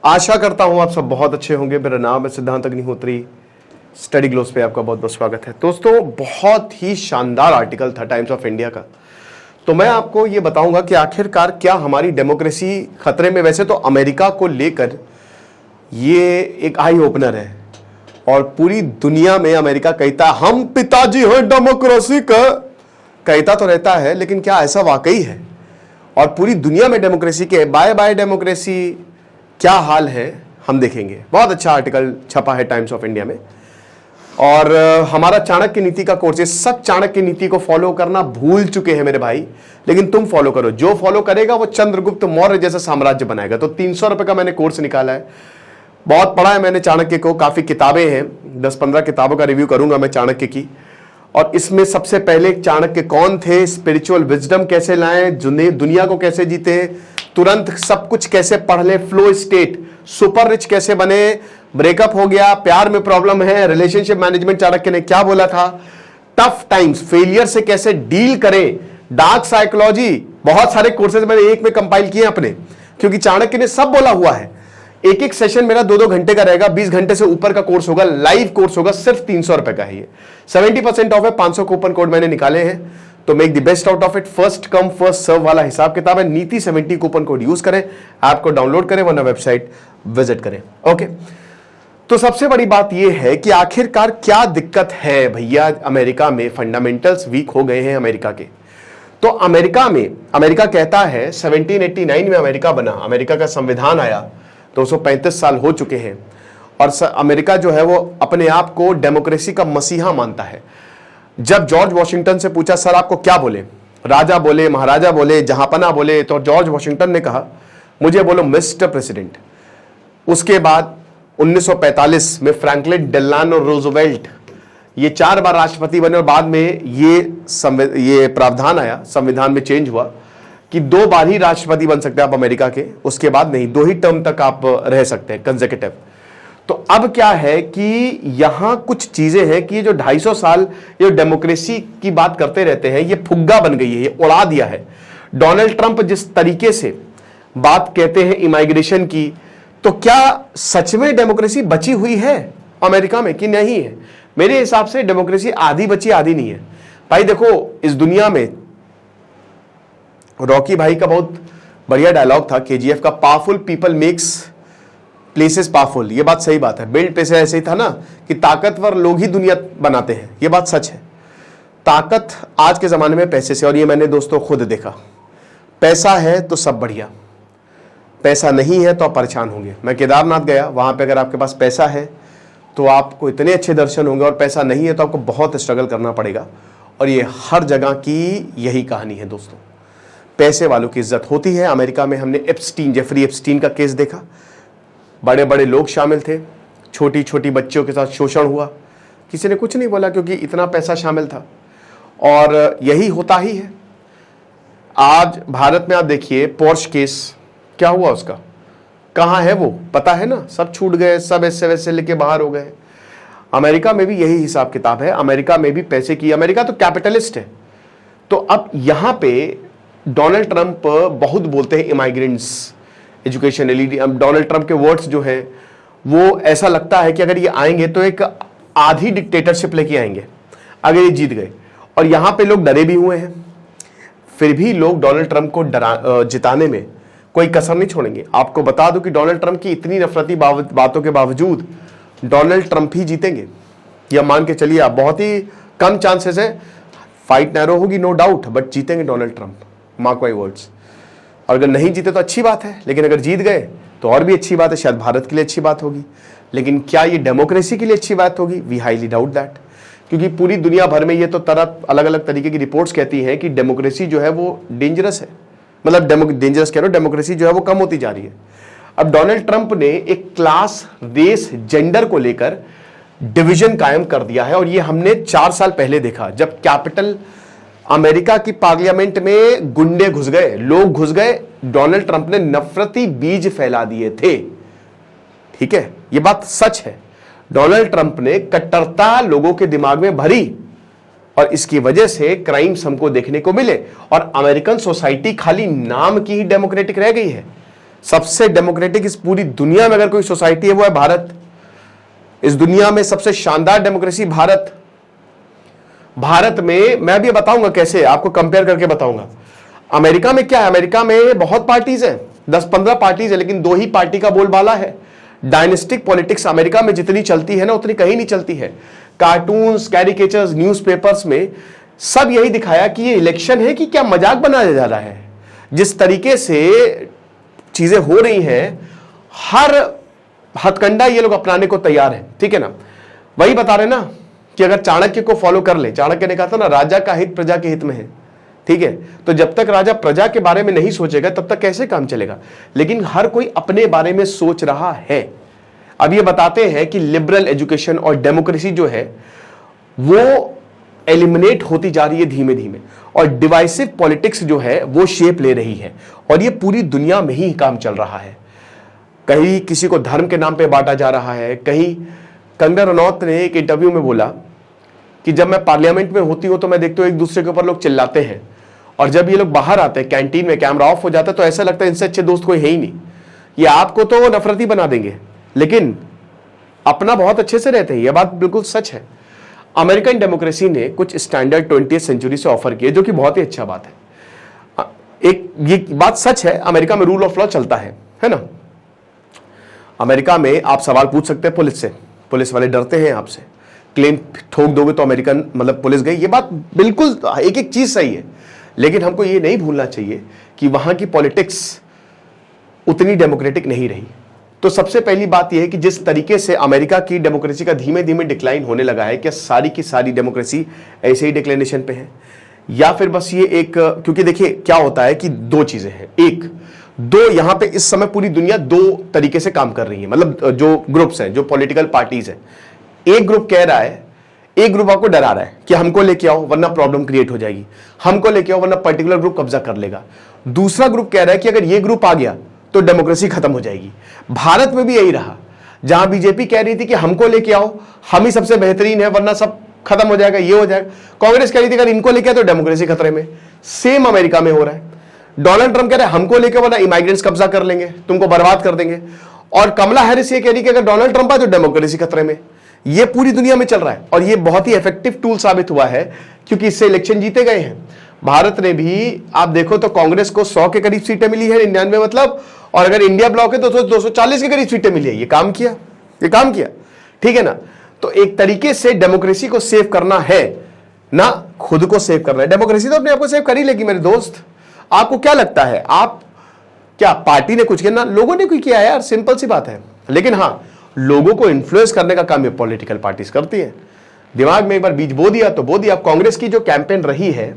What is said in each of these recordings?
आशा करता हूं आप सब बहुत अच्छे होंगे। मेरा नाम है सिद्धांत अग्निहोत्री। स्टडी ग्लोस पे आपका बहुत बहुत स्वागत है। दोस्तों, बहुत ही शानदार आर्टिकल था टाइम्स ऑफ इंडिया का। तो मैं आपको ये बताऊंगा कि आखिरकार क्या हमारी डेमोक्रेसी खतरे में। वैसे तो अमेरिका को लेकर ये एक आई ओपनर है और पूरी दुनिया में अमेरिका कहता है हम पिताजी हैं डेमोक्रेसी का, कहता तो रहता है, लेकिन क्या ऐसा वाकई है? और पूरी दुनिया में डेमोक्रेसी के बाय बाय डेमोक्रेसी क्या हाल है हम देखेंगे। बहुत अच्छा आर्टिकल छपा है टाइम्स ऑफ इंडिया में। और हमारा चाणक्य नीति का कोर्स है। सब चाणक्य नीति को फॉलो करना भूल चुके हैं मेरे भाई, लेकिन तुम फॉलो करो। जो फॉलो करेगा वो चंद्रगुप्त मौर्य जैसा साम्राज्य बनाएगा। तो 300 रुपए का मैंने कोर्स निकाला है। बहुत पढ़ा है मैंने चाणक्य को, काफी किताबें हैं, 10-15 किताबों का रिव्यू करूंगा मैं चाणक्य की। और इसमें सबसे पहले चाणक्य कौन थे, स्पिरिचुअल विजडम कैसे लाएं, दुनिया को कैसे जीते, तुरंत सब कुछ कैसे पढ़ ले, फ्लो स्टेट, सुपर रिच कैसे बने, ब्रेकअप हो गया, प्यार में प्रॉब्लम है, रिलेशनशिप मैनेजमेंट चाणक्य ने क्या बोला था, टफ टाइम्स, फेलियर से कैसे डील करें, डार्क साइकोलॉजी। बहुत सारे कोर्सेज मैंने एक में कंपाइल किए अपने, क्योंकि चाणक्य ने सब बोला हुआ है। एक एक सेशन मेरा 2-2 घंटे का रहेगा, 20 घंटे से ऊपर का कोर्स होगा, लाइव कोर्स होगा, सिर्फ 300 रुपए का है ये। 70% ऑफ है, 500 कूपन कोड मैंने निकाले हैं। तो make the best out of it. First come first serve वाला हिसाब किताब है। नीति 70 कूपन कोड यूज करें, ऐप को डाउनलोड करें, वरना वेबसाइट विजिट करें। ओके, तो सबसे बड़ी बात यह है कि आखिरकार क्या दिक्कत है भैया अमेरिका में। फंडामेंटल्स वीक हो गए हैं अमेरिका के। तो अमेरिका कहता है 1789 में अमेरिका बना, अमेरिका का संविधान आया, 235 साल हो चुके हैं। और अमेरिका जो है वो अपने आप को डेमोक्रेसी का मसीहा मानता है। जब जॉर्ज वॉशिंगटन से पूछा सर आपको क्या बोले, राजा बोले, महाराजा बोले, जहांपना बोले, तो जॉर्ज वॉशिंगटन ने कहा मुझे बोलो मिस्टर प्रेसिडेंट। उसके बाद 1945 में फ्रैंकलिन डेलानो रूजवेल्ट, ये 4 बार राष्ट्रपति बने और बाद में ये प्रावधान आया, संविधान में चेंज हुआ कि 2 बार ही राष्ट्रपति बन सकते हैं आप अमेरिका के, उसके बाद नहीं, 2 ही टर्म तक आप रह सकते हैं कंसेक्यूटिव। तो अब क्या है कि यहां कुछ चीजें हैं कि ये जो 250 साल ये डेमोक्रेसी की बात करते रहते हैं, ये फुग्गा बन गई है, ये उड़ा दिया है। डोनाल्ड ट्रंप जिस तरीके से बात कहते हैं इमाइग्रेशन की, तो क्या सच में डेमोक्रेसी बची हुई है अमेरिका में कि नहीं है? मेरे हिसाब से डेमोक्रेसी आधी बची आधी नहीं है। भाई देखो, इस दुनिया में रॉकी भाई का बहुत बढ़िया डायलॉग था केजीएफ का, powerful people makes places powerful. ये बात सही बात है। बिल्ड पैसे ऐसे ही था ना कि ताकतवर लोग ही दुनिया बनाते हैं, ये बात सच है। ताकत आज के जमाने में पैसे से, और ये मैंने दोस्तों खुद देखा। पैसा है तो सब बढ़िया, पैसा नहीं है तो आप परेशान होंगे। मैं केदारनाथ गया, वहां पे अगर आपके पास पैसा है तो आपको इतने अच्छे दर्शन होंगे, और पैसा नहीं है तो आपको बहुत स्ट्रगल करना पड़ेगा। और ये हर जगह की यही कहानी है दोस्तों। पैसे वालों की इज्जत होती है। अमेरिका में हमने जेफरी एप्स्टीन का केस देखा। बड़े बड़े लोग शामिल थे, छोटी छोटी बच्चियों के साथ शोषण हुआ, किसी ने कुछ नहीं बोला क्योंकि इतना पैसा शामिल था। और यही होता ही है। आज भारत में आप देखिए पोर्श केस क्या हुआ, उसका कहां है वो पता है ना, सब छूट गए, सब ऐसे वैसे लेके बाहर हो गए। अमेरिका में भी यही हिसाब किताब है। अमेरिका में भी पैसे की, अमेरिका तो कैपिटलिस्ट है। तो अब यहां पे डोनाल्ड ट्रंप बहुत बोलते हैं इमाइग्रेंट्स, एजुकेशन, डोनाल्ड ट्रंप के वर्ड्स जो हैं वो ऐसा लगता है कि अगर ये आएंगे तो एक आधी डिक्टेटरशिप लेके आएंगे अगर ये जीत गए। और यहां पे लोग डरे भी हुए हैं, फिर भी लोग डोनाल्ड ट्रंप को जिताने में कोई कसर नहीं छोड़ेंगे। आपको बता दूं कि डोनाल्ड ट्रंप की इतनी नफरती बातों के बावजूद डोनाल्ड ट्रंप ही जीतेंगे, या मान के चलिए आप। बहुत ही कम चांसेस है, फाइट नैरो होगी नो डाउट, बट जीतेंगे Donald Trump, mark my words. और अगर नहीं जीते तो अच्छी बात है, लेकिन अगर जीत गए तो और भी अच्छी बात है, शायद भारत के लिए अच्छी बात होगी। लेकिन क्या ये डेमोक्रेसी के लिए अच्छी बात होगी? We highly doubt that. क्योंकि पूरी दुनिया भर में ये तो अलग अलग तरीके की रिपोर्ट्स कहती हैं कि डेमोक्रेसी जो है वो डेंजरस है। मतलब डेंजरस कह रहा हूं, डेमोक्रेसी जो है वो कम होती जा रही है। अब डोनाल्ड ट्रंप ने एक क्लास, रेस, जेंडर को लेकर डिवीजन कायम कर दिया है। और ये हमने 4 साल पहले देखा, जब कैपिटल अमेरिका की पार्लियामेंट में गुंडे घुस गए, लोग घुस गए, डोनाल्ड ट्रंप ने नफरती बीज फैला दिए थे। ठीक है, यह बात सच है। डोनाल्ड ट्रंप ने कट्टरता लोगों के दिमाग में भरी और इसकी वजह से क्राइम्स हमको देखने को मिले। और अमेरिकन सोसाइटी खाली नाम की ही डेमोक्रेटिक रह गई है, सबसे डेमोक्रेटिक इस पूरी दुनिया में अगर कोई सोसाइटी है वो है भारत। इस दुनिया में सबसे शानदार डेमोक्रेसी भारत। भारत में मैं भी बताऊंगा कैसे, आपको कंपेयर करके बताऊंगा। अमेरिका में क्या है, अमेरिका में बहुत पार्टीज हैं, 10-15 पार्टीज है, लेकिन 2 ही पार्टी का बोलबाला है। डायनेस्टिक पॉलिटिक्स अमेरिका में जितनी चलती है ना उतनी कहीं नहीं चलती है। कार्टून्स, कैरिकेचर्स, न्यूज़पेपर्स में सब यही दिखाया कि ये इलेक्शन है कि क्या मजाक बनाया जा रहा है। जिस तरीके से चीजें हो रही हैं, हर हथकंडा ये लोग अपनाने को तैयार है, ठीक है ना। वही बता रहे ना कि अगर चाणक्य को फॉलो कर ले, चाणक्य ने कहा था ना, राजा का हित प्रजा के हित में है, ठीक है। तो जब तक राजा प्रजा के बारे में नहीं सोचेगा तब तक कैसे काम चलेगा। लेकिन हर कोई अपने बारे में सोच रहा है। अब ये बताते हैं कि लिबरल एजुकेशन और डेमोक्रेसी जो है वो एलिमिनेट होती जा रही है धीमे धीमे, और डिवाइसिव पॉलिटिक्स जो है वो शेप ले रही है, और ये पूरी दुनिया में ही काम चल रहा है। कहीं किसी को धर्म के नाम पे बांटा जा रहा है, कहीं कंगना रनौत ने एक इंटरव्यू में बोला कि जब मैं पार्लियामेंट में होती हूं तो मैं देखती हूँ एक दूसरे के ऊपर लोग चिल्लाते हैं, और जब ये लोग बाहर आते हैं कैंटीन में कैमरा ऑफ हो जाता है तो ऐसा लगता है इनसे अच्छे दोस्त कोई है ही नहीं, ये आपको तो नफरती बना देंगे लेकिन अपना बहुत अच्छे से रहते हैं। यह बात बिल्कुल सच है। अमेरिकन डेमोक्रेसी ने कुछ स्टैंडर्ड 20वीं सेंचुरी से ऑफर किए, जो कि बहुत ही अच्छा बात है। एक ये बात सच है, अमेरिका में रूल ऑफ लॉ चलता है ना। अमेरिका में आप सवाल पूछ सकते हैं पुलिस से, पुलिस वाले डरते हैं आपसे, क्लेम ठोक दोगे तो अमेरिकन मतलब पुलिस गई। ये बात बिल्कुल एक एक चीज सही है, लेकिन हमको ये नहीं भूलना चाहिए कि वहां की पॉलिटिक्स उतनी डेमोक्रेटिक नहीं रही। तो सबसे पहली बात यह है कि जिस तरीके से अमेरिका की डेमोक्रेसी का धीमे धीमे डिक्लाइन होने लगा है, क्या सारी की सारी डेमोक्रेसी ऐसे ही डिक्लाइनेशन पे है, या फिर बस ये एक, क्योंकि देखिए क्या होता है कि 2 चीजें हैं। दो यहां पे इस समय पूरी दुनिया 2 तरीके से काम कर रही है, मतलब जो ग्रुप्स हैं, जो पॉलिटिकल पार्टीज हैं। एक ग्रुप कह रहा है, एक ग्रुप आपको डरा रहा है कि हमको लेके आओ वरना प्रॉब्लम क्रिएट हो जाएगी, हमको लेके आओ वरना पर्टिकुलर ग्रुप कब्जा कर लेगा। दूसरा ग्रुप कह रहा है कि अगर ये ग्रुप आ गया तो डेमोक्रेसी खत्म हो जाएगी। भारत में भी यही रहा, जहां बीजेपी कह रही थी कि हमको लेके आओ, हम ही सबसे बेहतरीन है वरना सब खत्म हो जाएगा, ये हो जाएगा। कांग्रेस कह रही थी अगर इनको लेके आओ तो डेमोक्रेसी खतरे में। सेम अमेरिका में हो रहा है। डोनाल्ड ट्रंप कह रहे हैं हमको लेके वरना इमाइग्रेंट्स कब्जा कर लेंगे, तुमको बर्बाद कर देंगे। और कमला हैरिस ये कह रही कि अगर डोनाल्ड ट्रंप आए तो डेमोक्रेसी खतरे में। ये पूरी दुनिया में चल रहा है, और ये बहुत ही इफेक्टिव टूल साबित हुआ है, क्योंकि इससे इलेक्शन जीते गए हैं। भारत ने भी आप देखो तो कांग्रेस को 100 के करीब सीटें मिली है, 99 मतलब, और अगर इंडिया ब्लॉक है तो 240 के करीब सीटें मिली है। ये काम किया, ठीक है ना। तो एक तरीके से डेमोक्रेसी को सेव करना है ना, खुद को सेव करना है। डेमोक्रेसी तो अपने आप को सेव कर ही लेगी मेरे दोस्त। आपको क्या लगता है, आप क्या पार्टी ने कुछ किया ना, लोगों ने कुछ किया यार, सिंपल सी बात है। लेकिन हां, लोगों को इन्फ्लुएंस करने का काम ये पॉलिटिकल पार्टीज करती है। दिमाग में एक बार बीज बो दिया तो बो दिया। कांग्रेस की जो कैंपेन रही है,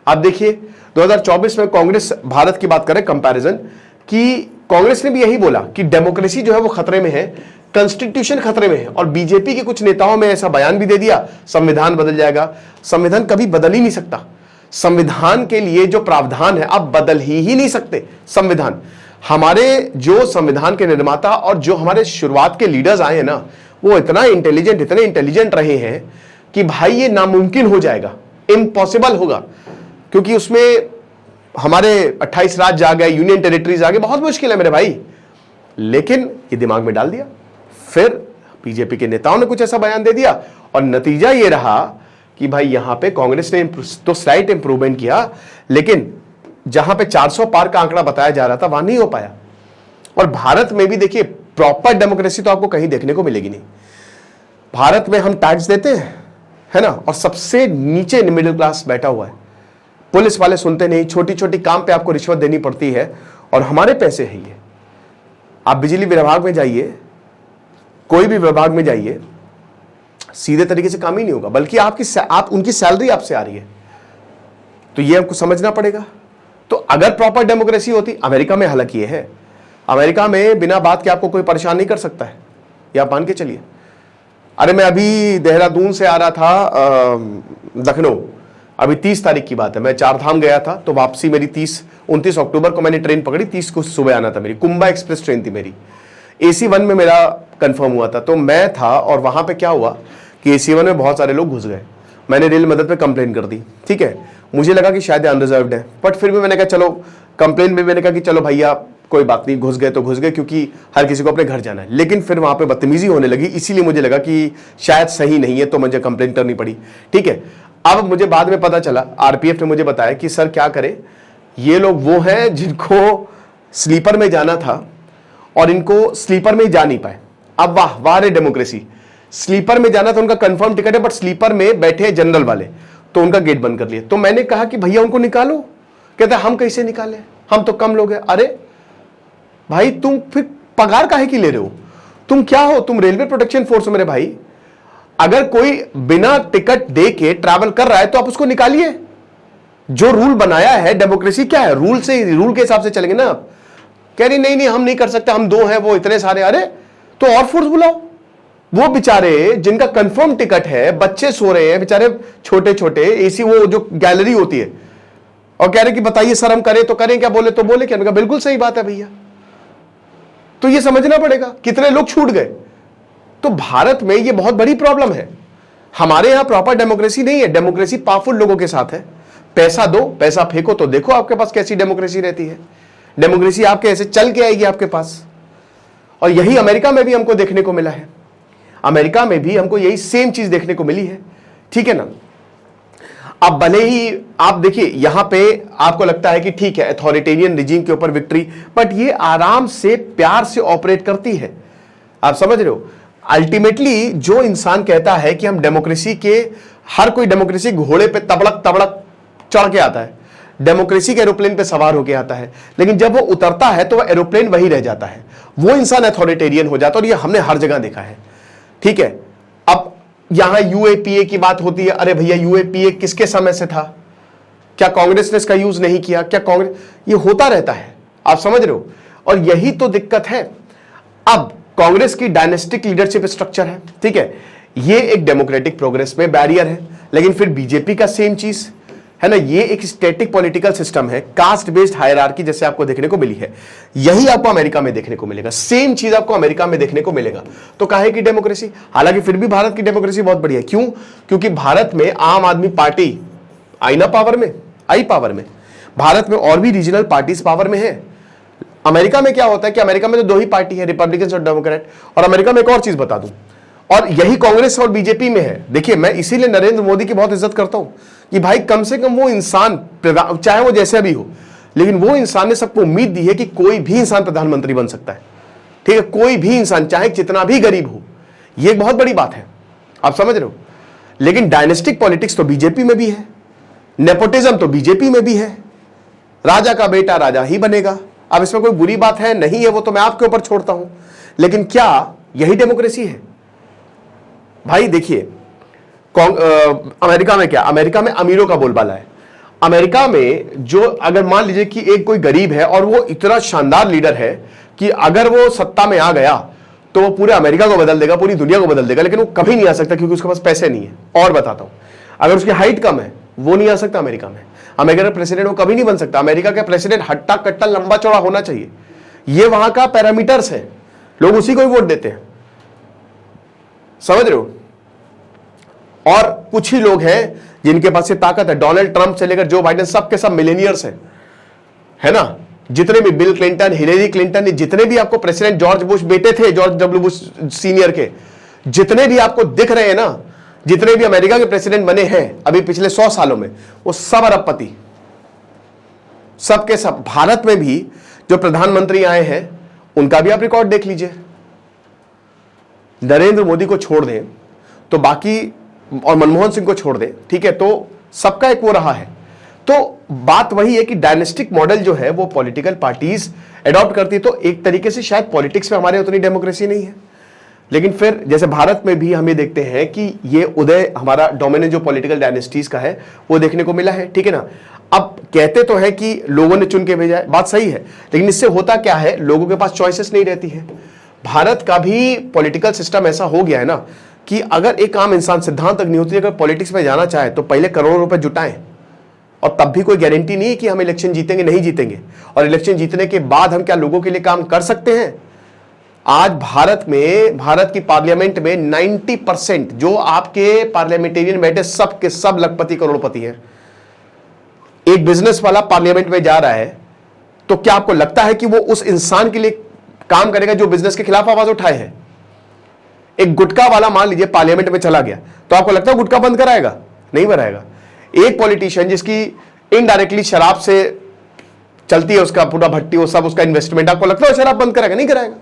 आप देखिए 2024 में कांग्रेस, भारत की बात करें कंपैरिजन, कि कांग्रेस ने भी यही बोला कि डेमोक्रेसी जो है वो खतरे में है, कॉन्स्टिट्यूशन खतरे में है। और बीजेपी के कुछ नेताओं में ऐसा बयान भी दे दिया संविधान बदल जाएगा। संविधान कभी बदल ही नहीं सकता। संविधान के लिए जो प्रावधान है आप बदल ही नहीं सकते। संविधान, हमारे जो संविधान के निर्माता और जो हमारे शुरुआत के लीडर्स आए हैं ना, वो इतने इंटेलिजेंट रहे हैं कि भाई ये नामुमकिन हो जाएगा, इम्पॉसिबल होगा, क्योंकि उसमें हमारे 28 राज्य आ गए, यूनियन टेरिटरीज आ गए, बहुत मुश्किल है मेरे भाई। लेकिन ये दिमाग में डाल दिया। फिर बीजेपी के नेताओं ने कुछ ऐसा बयान दे दिया, और नतीजा ये रहा कि भाई यहां पे कांग्रेस ने तो स्लाइट इंप्रूवमेंट किया, लेकिन जहां पे 400 पार का आंकड़ा बताया जा रहा था वहां नहीं हो पाया। और भारत में भी देखिए प्रॉपर डेमोक्रेसी तो आपको कहीं देखने को मिलेगी नहीं। भारत में हम टैक्स देते हैं, है ना, और सबसे नीचे मिडिल क्लास बैठा हुआ है। पुलिस वाले सुनते नहीं, छोटी छोटी काम पे आपको रिश्वत देनी पड़ती है, और हमारे पैसे है ये। आप बिजली विभाग में जाइए, कोई भी विभाग में जाइए, सीधे तरीके से काम ही नहीं होगा, बल्कि आप उनकी सैलरी आपसे आ रही है। तो ये आपको समझना पड़ेगा। तो अगर प्रॉपर डेमोक्रेसी होती, अमेरिका में हालांकि ये है, अमेरिका में बिना बात के आपको कोई परेशान नहीं कर सकता है, या आप मान के चलिए। अरे मैं अभी देहरादून से आ रहा था लखनऊ, अभी 30 तारीख की बात है, मैं 4 धाम गया था, तो वापसी मेरी 29 अक्टूबर को मैंने ट्रेन पकड़ी, 30 को सुबह आना था। मेरी कुंभा एक्सप्रेस ट्रेन थी मेरी, AC 1 में मेरा कंफर्म हुआ था। तो मैं था, और वहां पे क्या हुआ कि AC 1 में बहुत सारे लोग घुस गए। मैंने रेल मदद पे कंप्लेन कर दी, ठीक है। मुझे लगा कि शायद अनरिजर्व्ड है, बट फिर भी मैंने कहा चलो कंप्लेन में, मैंने कहा कि चलो भैया कोई बात नहीं, घुस गए तो घुस गए, क्योंकि हर किसी को अपने घर जाना है। लेकिन फिर वहां पे बदतमीजी होने लगी, इसीलिए मुझे लगा कि शायद सही नहीं है, तो मुझे कंप्लेंट करनी पड़ी। ठीक है, अब मुझे बाद में पता चला, आरपीएफ ने मुझे बताया कि सर क्या करें, ये लोग वो हैं जिनको स्लीपर में जाना था और इनको स्लीपर में जा नहीं पाए। अब वाह वाह रे डेमोक्रेसी, स्लीपर में जाना था, उनका कंफर्म टिकट है, बट स्लीपर में बैठे जनरल वाले, तो उनका गेट बंद कर लिया। तो मैंने कहा कि भैया उनको निकालो। कहते हम कैसे निकाले, हम तो कम लोग हैं। अरे भाई तुम फिर पगार काहे की ले रहे हो, तुम क्या हो, तुम रेलवे प्रोटेक्शन फोर्स हो मेरे भाई। अगर कोई बिना टिकट दे के ट्रैवल कर रहा है तो आप उसको निकालिए। जो रूल बनाया है, डेमोक्रेसी क्या है, रूल से, रूल के हिसाब से चलेंगे ना आप। कह रही नहीं नहीं हम नहीं कर सकते, हम दो हैं, वो इतने सारे। अरे तो और फोर्स बुलाओ। वो बेचारे जिनका कंफर्म टिकट है, बच्चे सो रहे हैं बेचारे छोटे छोटे, एसी वो जो गैलरी होती है, और कह रहे कि बताइए सर हम करें तो करें क्या, बोले तो बोले क्या। मैंने कहा बिल्कुल सही बात है भैया। तो ये समझना पड़ेगा कितने लोग छूट गए। तो भारत में ये बहुत बड़ी प्रॉब्लम है। हमारे यहां प्रॉपर डेमोक्रेसी नहीं है। डेमोक्रेसी पावरफुल लोगों के साथ है। पैसा दो, पैसा फेंको, तो देखो आपके पास कैसी डेमोक्रेसी रहती है। डेमोक्रेसी आपके ऐसे चल के आएगी आपके पास। और यही अमेरिका में भी हमको देखने को मिला है। अमेरिका में भी हमको यही सेम चीज देखने को मिली है। ठीक है ना। अब भले ही आप देखिए यहां पे आपको लगता है कि ठीक है अथॉरिटेरियन रिजीम के ऊपर विक्ट्री, बट ये आराम से प्यार से ऑपरेट करती है। आप समझ रहे हो। अल्टीमेटली जो इंसान कहता है कि हम डेमोक्रेसी के, हर कोई डेमोक्रेसी घोड़े पे तबड़क तबड़क चढ़ के आता है, डेमोक्रेसी के एरोप्लेन पे सवार होके आता है, लेकिन जब वो उतरता है तो वह एरोप्लेन वही रह जाता है। वो इंसान अथॉरिटेरियन हो जाता है। और ये हमने हर जगह देखा है। ठीक है। अब यहां यूएपीए की बात होती है। अरे भैया यूएपीए किसके समय से था, क्या कांग्रेस ने इसका यूज नहीं किया, क्या कांग्रेस, ये होता रहता है। आप समझ रहे हो। और यही तो दिक्कत है। अब कांग्रेस की डायनेस्टिक लीडरशिप स्ट्रक्चर है। ठीक है, ये एक डेमोक्रेटिक प्रोग्रेस में बैरियर है। लेकिन फिर बीजेपी का सेम चीज है ना, ये एक स्टैटिक पॉलिटिकल सिस्टम है, कास्ट बेस्ड हायरार्की जैसे आपको देखने को मिली है। यही आपको अमेरिका में देखने को मिलेगा। सेम चीज आपको अमेरिका में देखने को मिलेगा। तो काहे की डेमोक्रेसी, हालांकि फिर भी भारत की डेमोक्रेसी बहुत बढ़िया है। क्यों, क्योंकि भारत में आम आदमी पार्टी आई ना पावर में, आई पावर में। भारत में और भी रीजनल पार्टीज पावर में है। अमेरिका में क्या होता है कि अमेरिका में तो दो ही पार्टी है, रिपब्लिकन और डेमोक्रेट। और अमेरिका में एक और चीज बता दूं, और यही कांग्रेस और बीजेपी में है। देखिए मैं इसीलिए नरेंद्र मोदी की बहुत इज्जत करता हूं कि भाई कम से कम वो इंसान, चाहे वो जैसे भी हो, लेकिन वो इंसान ने सबको उम्मीद दी है कि कोई भी इंसान प्रधानमंत्री बन सकता है। ठीक है, कोई भी इंसान चाहे जितना भी गरीब हो, ये एक बहुत बड़ी बात है। आप समझ रहे हो। लेकिन डायनेस्टिक पॉलिटिक्स तो बीजेपी में भी है, नेपोटिज्म तो बीजेपी में भी है। राजा का बेटा राजा ही बनेगा। अब इसमें कोई बुरी बात है नहीं है, वो तो मैं आपके ऊपर छोड़ता हूं। लेकिन क्या यही डेमोक्रेसी है भाई। देखिए अमेरिका में क्या, अमेरिका में अमीरों का बोलबाला है। अमेरिका में जो, अगर मान लीजिए कि एक कोई गरीब है और वो इतना शानदार लीडर है कि अगर वो सत्ता में आ गया तो वो पूरे अमेरिका को बदल देगा, पूरी दुनिया को बदल देगा, लेकिन वो कभी नहीं आ सकता क्योंकि उसके पास पैसे नहीं है। और बताता हूं, अगर उसकी हाइट कम है वो नहीं आ सकता अमेरिका में। अमेरिका का प्रेसिडेंट वो कभी नहीं बन सकता। अमेरिका का प्रेसिडेंट हट्टा कट्टा लंबा चौड़ा होना चाहिए। ये वहां का पैरामीटर्स है, लोग उसी को ही वोट देते हैं। समझ रहे हो। और कुछ ही लोग हैं जिनके पास ये ताकत है। डोनाल्ड ट्रंप से लेकर जो बाइडेन, सब के सब मिलेनियर्स हैं, है ना। जितने भी बिल क्लिंटन, हिलेरी क्लिंटन, जितने भी आपको प्रेसिडेंट, जॉर्ज बुश बेटे थे, जॉर्ज डब्ल्यू बुश सीनियर के, जितने भी आपको दिख रहे हैं ना, जितने भी अमेरिका के प्रेसिडेंट बने हैं अभी पिछले 100 सालों में, वो सब अरबपति, सबके सब। भारत में भी जो प्रधानमंत्री आए हैं उनका भी आप रिकॉर्ड देख लीजिए। नरेंद्र मोदी को छोड़ दें तो बाकी, और मनमोहन सिंह को छोड़ दें, ठीक है, तो सबका एक वो रहा है। तो बात वही है कि डायनेस्टिक मॉडल जो है वो पॉलिटिकल पार्टीज एडॉप्ट करती है। तो एक तरीके से शायद पॉलिटिक्स में हमारे उतनी डेमोक्रेसी नहीं है। लेकिन फिर जैसे भारत में भी हम ये देखते हैं कि ये उदय हमारा डोमिनेंस जो पॉलिटिकल डायनेस्टीज का है वो देखने को मिला है। ठीक है ना। अब कहते तो है कि लोगों ने चुन के भेजा है, बात सही है, लेकिन इससे होता क्या है, लोगों के पास चॉइसेस नहीं रहती है। भारत का भी पॉलिटिकल सिस्टम ऐसा हो गया है ना कि अगर एक आम इंसान, सिद्धांत तक नहीं होती, अगर पॉलिटिक्स में जाना चाहे तो पहले करोड़ों रुपए जुटाएं, और तब भी कोई गारंटी नहीं है कि हम इलेक्शन जीतेंगे, नहीं जीतेंगे। और इलेक्शन जीतने के बाद हम क्या लोगों के लिए काम कर सकते हैं। आज भारत में, भारत की पार्लियामेंट में 90% जो आपके पार्लियामेंटेरियन बैठे सब के सब लखपति करोड़पति हैं। एक बिजनेस वाला पार्लियामेंट में जा रहा है तो क्या आपको लगता है कि वो उस इंसान के लिए काम करेगा जो बिजनेस के खिलाफ आवाज उठाए है? एक गुटखा वाला मान लीजिए पार्लियामेंट में चला गया, तो आपको लगता है गुटखा बंद कराएगा? नहीं बनाएगा। एक पॉलिटिशियन जिसकी इनडायरेक्टली शराब से चलती है उसका पूरा भट्टी, वो सब उसका इन्वेस्टमेंट, आपको लगता है शराब बंद कराएगा? नहीं कराएगा।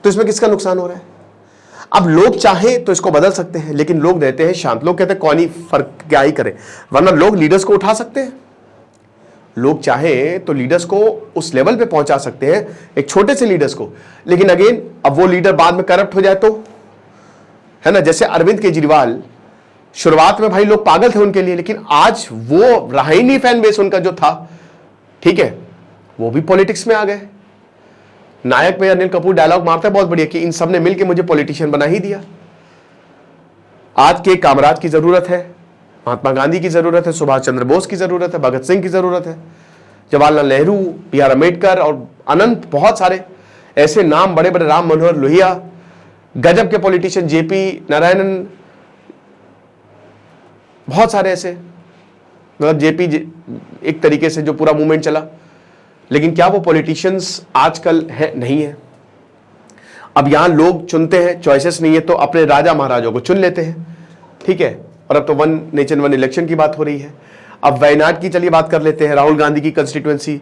तो इसमें किसका नुकसान हो रहा है? अब लोग चाहें तो इसको बदल सकते हैं, लेकिन लोग रहते हैं शांत। लोग कहते हैं कौन ही फर्क क्या ही करे, वरना लोग लीडर्स को उठा सकते हैं। लोग चाहें तो लीडर्स को उस लेवल पे पहुंचा सकते हैं, एक छोटे से लीडर्स को। लेकिन अगेन, अब वो लीडर बाद में करप्ट हो जाए तो, है ना। जैसे अरविंद केजरीवाल, शुरुआत में भाई लोग पागल थे उनके लिए, लेकिन आज वो रहा ही नहीं फैन बेस उनका जो था, ठीक है, वो भी पॉलिटिक्स में आ गए। नायक में अनिल कपूर डायलॉग मारता है बहुत बढ़िया कि इन सब ने मिलकर मुझे पॉलिटिशियन बना ही दिया। आज के कामराज की जरूरत है, महात्मा गांधी की जरूरत है, सुभाष चंद्र बोस की जरूरत है, भगत सिंह की जरूरत है, जवाहरलाल नेहरू, B.R. अम्बेडकर और अनंत बहुत सारे ऐसे नाम, बड़े बड़े, राम मनोहर लोहिया, गजब के पॉलिटिशियन, JP नारायणन, बहुत सारे ऐसे, मतलब JP एक तरीके से जो पूरा मूवमेंट चला। लेकिन क्या वो पॉलिटिशियंस आजकल है? नहीं है। अब यहां लोग चुनते हैं, चॉइसेस नहीं है, तो अपने राजा महाराजों को चुन लेते हैं, ठीक है। और अब तो वन नेशन वन इलेक्शन की बात हो रही है। अब वायनाड की चलिए बात कर लेते हैं, राहुल गांधी की कंस्टिट्यूएंसी।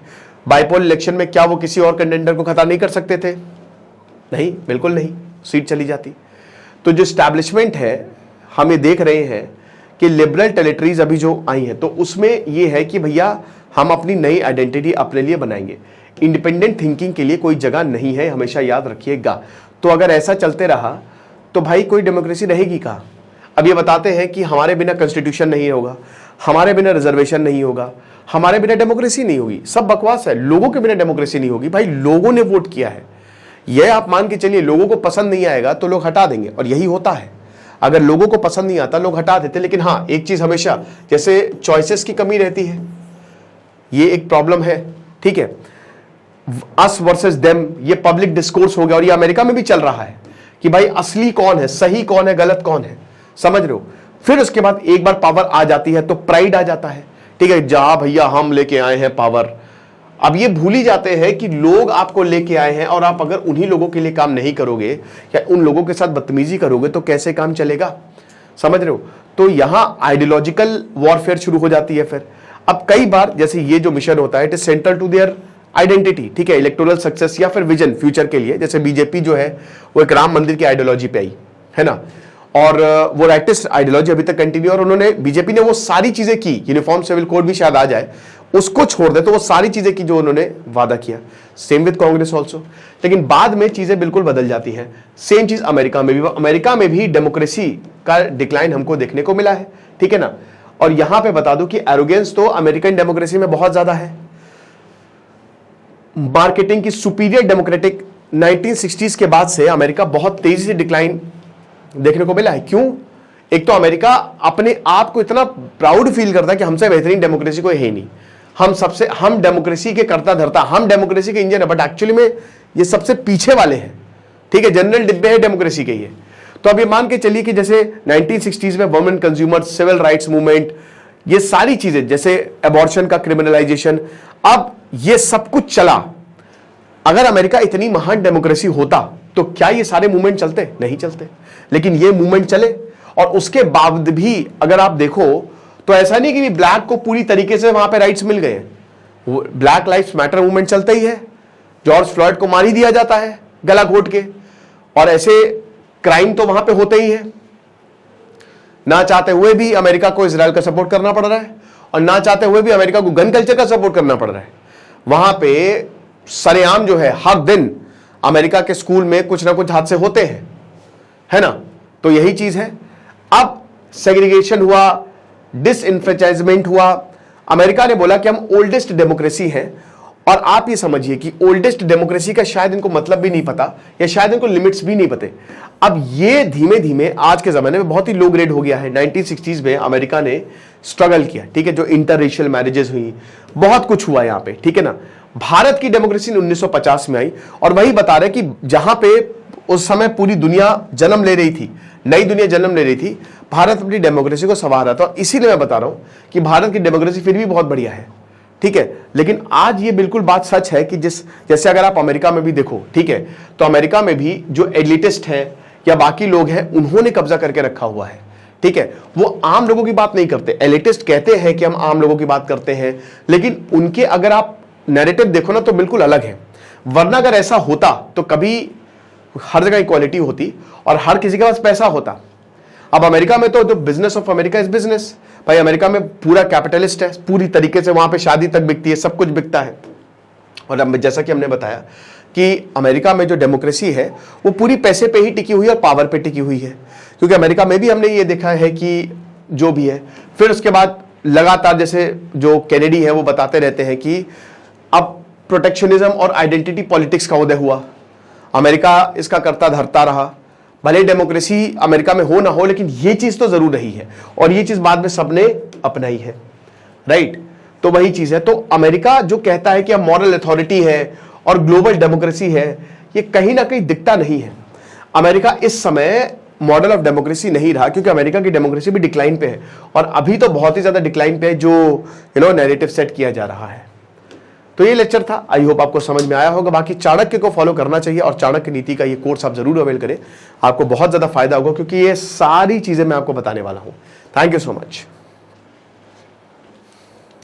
बाइपोल इलेक्शन में क्या वो किसी और कंटेंडर को खतरा नहीं कर सकते थे? नहीं, बिल्कुल नहीं, सीट चली जाती। तो जो स्टैब्लिशमेंट है, हम ये देख रहे हैं कि लिबरल टेरिटरीज अभी जो आई हैं, तो उसमें ये है कि भैया हम अपनी नई आइडेंटिटी अपने लिए बनाएंगे। इंडिपेंडेंट थिंकिंग के लिए कोई जगह नहीं है, हमेशा याद रखिएगा। तो अगर ऐसा चलते रहा तो भाई कोई डेमोक्रेसी रहेगी कहाँ? अब ये बताते हैं कि हमारे बिना कॉन्स्टिट्यूशन नहीं होगा, हमारे बिना रिजर्वेशन नहीं होगा, हमारे बिना डेमोक्रेसी नहीं होगी। सब बकवास है। लोगों के बिना डेमोक्रेसी नहीं होगी। भाई लोगों ने वोट किया है, यह आप मान के चलिए। लोगों को पसंद नहीं आएगा तो लोग हटा देंगे, और यही होता है। अगर लोगों को पसंद नहीं आता लोग हटा देते। लेकिन हाँ, एक चीज हमेशा, जैसे चॉइसेस की कमी रहती है, ये एक प्रॉब्लम है, ठीक है। अस वर्सेस देम, ये पब्लिक डिस्कोर्स हो गया, और ये अमेरिका में भी चल रहा है कि भाई असली कौन है, सही कौन है, गलत कौन है, समझ रहे हो। फिर उसके बाद एक बार पावर आ जाती है तो प्राइड आ जाता है, ठीक है, जहां भैया हम लेके आए हैं पावर। अब ये भूल ही जाते हैं कि लोग आपको लेके आए हैं, और आप अगर उन्हीं लोगों के लिए काम नहीं करोगे या उन लोगों के साथ बदतमीजी करोगे तो कैसे काम चलेगा, समझ रहे हो। तो यहां आइडियोलॉजिकल वॉरफेयर शुरू हो जाती है। फिर अब कई बार जैसे ये जो मिशन होता है, it is central to their identity, ठीक है, इलेक्टोरल सक्सेस या फिर विजन फ्यूचर के लिए। जैसे बीजेपी जो है वो एक राम मंदिर की आइडियोलॉजी पे आई है ना, और वो राइटिस्ट आइडियोलॉजी अभी तक कंटिन्यू, और उन्होंने, बीजेपी ने वो सारी चीजें की, यूनिफॉर्म सिविल कोड भी शायद आ जाए, उसको छोड़ दे तो वो सारी चीजें की जो उन्होंने वादा किया। Same with Congress also. लेकिन बाद में चीजें बिल्कुल बदल जाती हैं। सेम चीज अमेरिका में भी, अमेरिका में भी डेमोक्रेसी का डिक्लाइन हमको देखने को मिला है, ठीक है ना। और यहां पे बता दूं कि एरोगेंस तो अमेरिकन डेमोक्रेसी में बहुत ज्यादा है। मार्केटिंग की सुपीरियर डेमोक्रेटिक 1960s के बाद से अमेरिका बहुत तेजी से डिक्लाइन देखने को मिला है। क्यों? एक तो अमेरिका अपने आप को इतना प्राउड फील करता है कि हमसे बेहतरीन डेमोक्रेसी कोई है नहीं, हम डेमोक्रेसी के करता धरता, हम डेमोक्रेसी के इंजन है, बट एक्चुअली में ये सबसे पीछे वाले हैं, ठीक है, जनरल डिब्बे है डेमोक्रेसी के ये। तो अब ये मान के चलिए कि जैसे 1960s में women consumer, civil rights movement, ये सारी चीजें, जैसे एबॉर्शन का क्रिमिनलाइजेशन, अब ये सब कुछ चला। अगर अमेरिका इतनी महान डेमोक्रेसी होता तो क्या ये सारे मूवमेंट चलते? नहीं चलते। लेकिन ये मूवमेंट चले, और उसके बाद भी अगर आप देखो तो ऐसा नहीं कि ब्लैक को पूरी तरीके से वहां पे राइट्स मिल गए। ब्लैक लाइव्स मैटर मूवमेंट चलता ही है, जॉर्ज फ्लॉयड को मार ही दिया जाता है गला घोट के, और ऐसे क्राइम तो वहां पे होते ही है। ना चाहते हुए भी अमेरिका को इजराइल का सपोर्ट करना पड़ रहा है, और ना चाहते हुए भी अमेरिका को गन कल्चर का सपोर्ट करना पड़ रहा है। वहां पे सरेआम जो है, हर दिन अमेरिका के स्कूल में कुछ ना कुछ हादसे होते हैं, है ना। तो यही चीज है। अब सेग्रीगेशन हुआ, डिसइंफ्रेंचाइजमेंट हुआ। अमेरिका ने बोला कि हम ओल्डेस्ट डेमोक्रेसी हैं, और आप ये समझिए कि ओल्डेस्ट डेमोक्रेसी का शायद इनको मतलब भी नहीं पता, या शायद इनको लिमिट्स भी नहीं पते। अब ये धीमे धीमे आज के जमाने में बहुत ही लो ग्रेड हो गया है। 1960s में अमेरिका ने स्ट्रगल किया, ठीक है, जो इंटररेशियल मैरिजेस हुई, बहुत कुछ हुआ यहाँ पे, ठीक है ना। भारत की डेमोक्रेसी 1950 में आई, और वही बता रहे कि जहां पे उस समय पूरी दुनिया जन्म ले रही थी, नई दुनिया जन्म ले रही थी, भारत अपनी डेमोक्रेसी को संवार रहा था। इसीलिए मैं बता रहा हूं कि भारत की डेमोक्रेसी फिर भी बहुत बढ़िया है, ठीक है। लेकिन आज ये बिल्कुल बात सच है कि जैसे अगर आप अमेरिका में भी देखो, ठीक है, तो अमेरिका में भी जो एलिटिस्ट हैं या बाकी लोग हैं उन्होंने कब्जा करके रखा हुआ है, ठीक है। वो आम लोगों की बात नहीं करते। एलिटिस्ट कहते हैं कि हम आम लोगों की बात करते हैं, लेकिन उनके अगर आप नैरेटिव देखो ना तो बिल्कुल अलग है। वरना अगर ऐसा होता तो कभी हर जगह इक्वालिटी होती और हर किसी के पास पैसा होता। अब अमेरिका में तो जो business of America is business, भाई अमेरिका में पूरा कैपिटलिस्ट है, पूरी तरीके से वहां पे शादी तक बिकती है, सब कुछ बिकता है। और अब जैसा कि हमने बताया कि अमेरिका में जो डेमोक्रेसी है वो पूरी पैसे पे ही टिकी हुई है और पावर पे टिकी हुई है। क्योंकि अमेरिका में भी हमने ये देखा है कि जो भी है, फिर उसके बाद लगातार जैसे जो कैनेडी है वो बताते रहते हैं कि अब प्रोटेक्शनिज्म और आइडेंटिटी पॉलिटिक्स का उदय हुआ। अमेरिका इसका करता धरता रहा, भले डेमोक्रेसी अमेरिका में हो ना हो, लेकिन ये चीज तो जरूर रही है और ये चीज बाद में सबने अपनाई है, राइट। तो वही चीज है। तो अमेरिका जो कहता है कि अब मॉरल अथॉरिटी है और ग्लोबल डेमोक्रेसी है, ये कहीं ना कहीं दिखता नहीं है। अमेरिका इस समय मॉडल ऑफ डेमोक्रेसी नहीं रहा, क्योंकि अमेरिका की डेमोक्रेसी भी डिक्लाइन पे है और अभी तो बहुत ही ज्यादा डिक्लाइन पे है जो नैरेटिव सेट किया जा रहा है। तो ये लेक्चर था, आई होप आपको समझ में आया होगा। बाकी चाणक्य को फॉलो करना चाहिए और चाणक्य नीति का ये कोर्स आप जरूर अवेल करें, आपको बहुत ज्यादा फायदा होगा, क्योंकि ये सारी चीजें मैं आपको बताने वाला हूं। Thank you so much.